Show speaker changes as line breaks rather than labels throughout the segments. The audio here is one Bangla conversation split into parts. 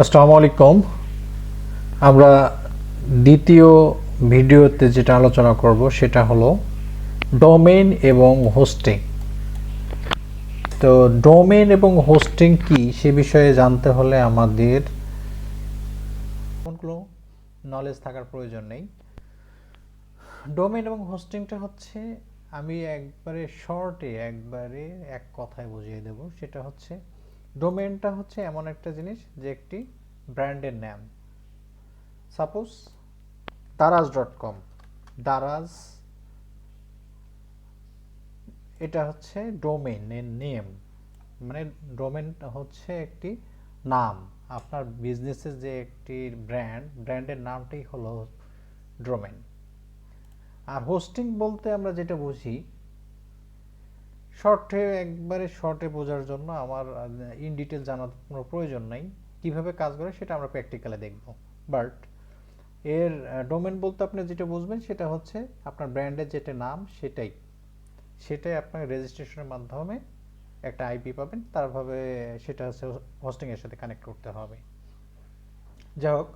আসসালামু আলাইকুম। আমরা দ্বিতীয় ভিডিওতে যেটা আলোচনা করব সেটা হলো ডোমেইন এবং হোস্টিং। তো ডোমেইন এবং হোস্টিং কি সে বিষয়ে জানতে হলে আমাদের কোনো নলেজ থাকার প্রয়োজন নেই। ডোমেইন এবং হোস্টিংটা হচ্ছে, আমি একবারে এক কথায় বুঝিয়ে দেব। সেটা হচ্ছে, ডোমেইনটা হচ্ছে এমন একটা জিনিস যে একটি ব্র্যান্ডের নাম। সাপোজ daraz.com, দারাজ, এটা হচ্ছে ডোমেইনের নেম, মানে ডোমেইন হচ্ছে একটি নাম। আপনার বিজনেসের যে একটি ব্র্যান্ডের নামটাই হলো ডোমেইন। আর হোস্টিং বলতে আমরা যেটা বুঝি, শর্টে বোঝার জন্য আমার ইন ডিটেল জানার কোনো প্রয়োজন নাই। কিভাবে কাজ করে সেটা আমরা প্র্যাকটিক্যালি দেখব। বাট এর ডোমেইন বলতে আপনি যেটা বুঝবেন সেটা হচ্ছে আপনার ব্র্যান্ডের যেটা নাম সেটাই আপনার রেজিস্ট্রেশনের মাধ্যমে একটা আইপি পাবেন, তারভাবে সেটা হচ্ছে হোস্টিং এর সাথে কানেক্ট করতে হবে। যাই হোক,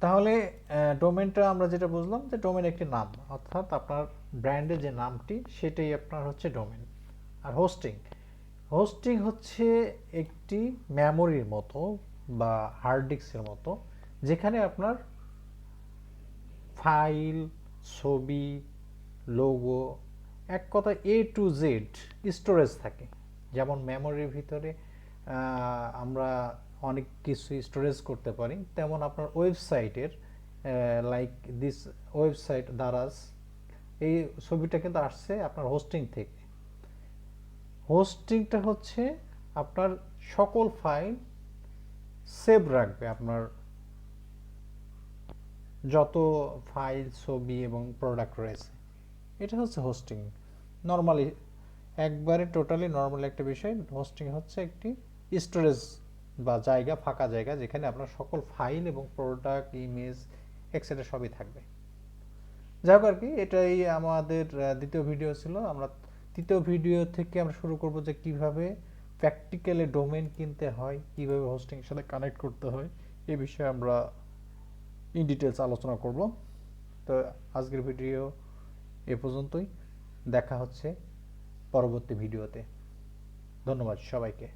তাহলে ডোমেইনটা আমরা যেটা বুঝলাম যে ডোমেইন একটি নাম, অর্থাৎ আপনার ব্র্যান্ডের যে নামটি সেটাই আপনার হচ্ছে ডোমেইন। আর হোস্টিং হচ্ছে একটি মেমোরির মতো বা হার্ড ডিস্কের মতো, যেখানে আপনার ফাইল, ছবি, লোগো, এক কথা এ টু জেড স্টোরেজ থাকে। যেমন মেমোরির ভিতরে আমরা অনেক কিছু স্টোরেজ করতে পারি, তেমন আপনার ওয়েবসাইটের লাইক দিস ওয়েবসাইট দারাজ, এই ছবিটা কিন্তু আসছে আপনার হোস্টিং থেকে। হোস্টিংটা হচ্ছে আপনার সকল ফাইল সেভ রাখবে, আপনার যত ফাইল, ছবি এবং প্রোডাক্ট রয়েছে, এটা হচ্ছে হোস্টিং। নর্মালি একবারে টোটালি নর্মাল একটা বিষয়। হোস্টিং হচ্ছে একটি স্টোরেজ বা ফাঁকা জায়গা, যেখানে আপনার সকল ফাইল এবং প্রোডাক্ট, ইমেজ, এক্সেট্রা সবই থাকবে। যাই হোক আর কি, এটাই আমাদের দ্বিতীয় ভিডিও ছিল। আমরা তৃতীয় ভিডিও থেকে আমরা শুরু করব যে কিভাবে প্র্যাকটিক্যালি ডোমেইন কিনতে হয়, কিভাবে হোস্টিং এর সাথে কানেক্ট করতে হয়, এই বিষয়ে আমরা ইন ডিটেলস আলোচনা করব। তো আজকের ভিডিও এ পর্যন্তই। দেখা হচ্ছে পরবর্তী ভিডিওতে। ধন্যবাদ সবাইকে।